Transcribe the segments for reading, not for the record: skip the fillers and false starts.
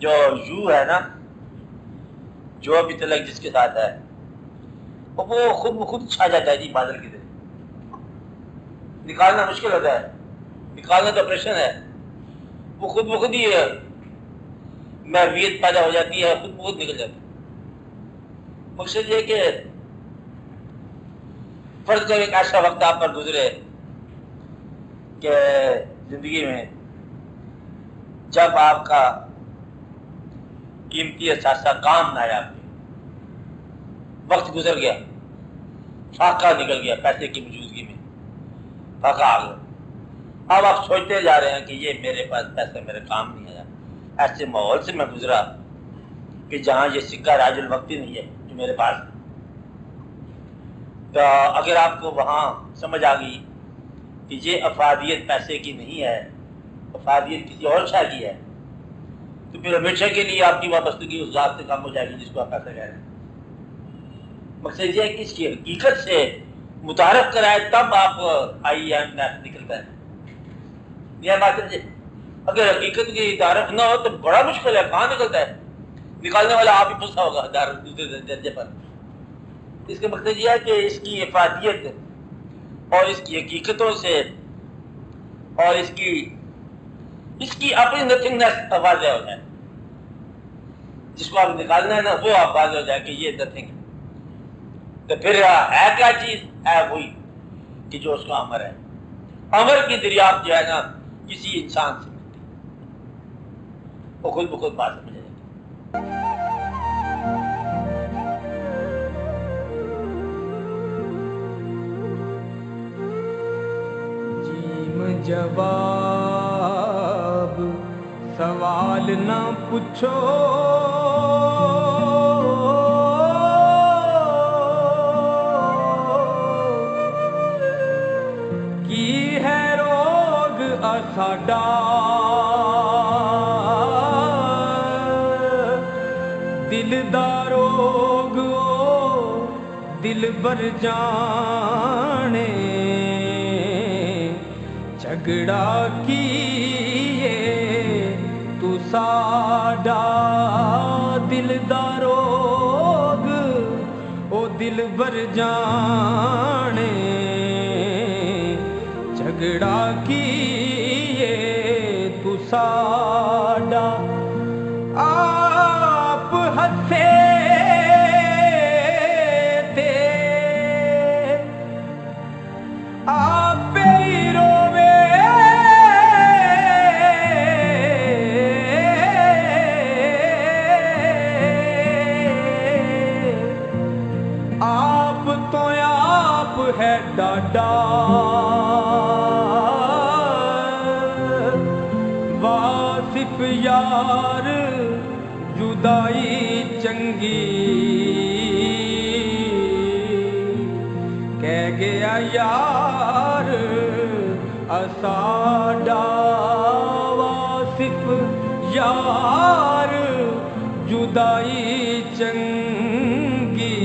جو یو ہے نا، جو ابھی تلک جس کے ساتھ ہے، وہ خود بخود چھا جاتا ہے جی بادل کی طرح، نکالنا مشکل ہوتا ہے، نکالنا تو آپریشن ہے، وہ خود بخود ہی محویت پیدا ہو جاتی ہے، خود بخود نکل جاتی ہے۔ مقصد یہ کہ فرض کرو ایک ایسا وقت آپ پر گزرے کہ زندگی میں جب آپ کا قیمتی اثاثہ کام نہ آیا، وقت گزر گیا، فاقہ نکل گیا، پیسے کی موجودگی میں فاقہ آ گیا، اب آپ سوچتے جا رہے ہیں کہ یہ میرے پاس پیسہ میرے کام نہیں آیا، ایسے ماحول سے میں گزرا کہ جہاں یہ سکہ راج الوقت ہی نہیں ہے جو میرے پاس ہے۔ تو اگر آپ کو وہاں سمجھ آ گئی کہ یہ افادیت پیسے کی نہیں ہے، افادیت کسی اور شے کی ہے، تو پھر ہمیشہ کے لیے آپ کی وابستگی اس ذات سے کم ہو جائے گی جس کو آپ پیسہ کہہ رہے ہیں۔ مقصد یہ ہے کہ اس کی حقیقت سے متعارف کرائے تب آپ آئی ایم نکلتا ہے۔ یہ بات ہے، اگر حقیقت کی تعارف نہ ہو تو بڑا مشکل ہے، کہاں نکلتا ہے؟ نکالنے والا آپ ہی پھنسا ہوگا دوسرے درجے پر۔ اس کا مقصد یہ ہے کہ اس کی افادیت اور اس کی حقیقتوں سے اور اس کی اپنی نتھنگنس واضح ہو جائے، جس کو آپ نکالنا ہے نا وہ آپ واضح ہو جائے کہ یہ نتھنگ ہے۔ تو پھر ہے کیا چیز؟ ہے وہی کہ جو اس کا امر ہے۔ امر کی دریافت جو ہے نا کسی انسان سے ملتی ہے، وہ خود بخود بات سمجھ جائے گی۔ جواب سوال نہ پوچھو، کی ہے روگ ساڈا دل دا روگ دل بر جانے، جھگڑا کیے تو ساڈا دل دا روگ او دل بر جانے، جھگڑا کیے تو ساڈا آپ ہسے تے آپ ہی روے، آپ تو آپ ہے ڈاڈا، واصف یار جدائی چنگی، کہہ گیا یار اساڈا، واصف یار جدائی چنگی،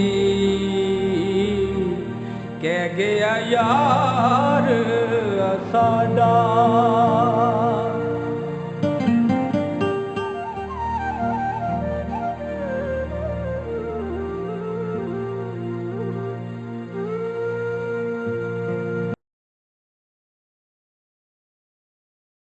کہہ گیا یار اساڈا۔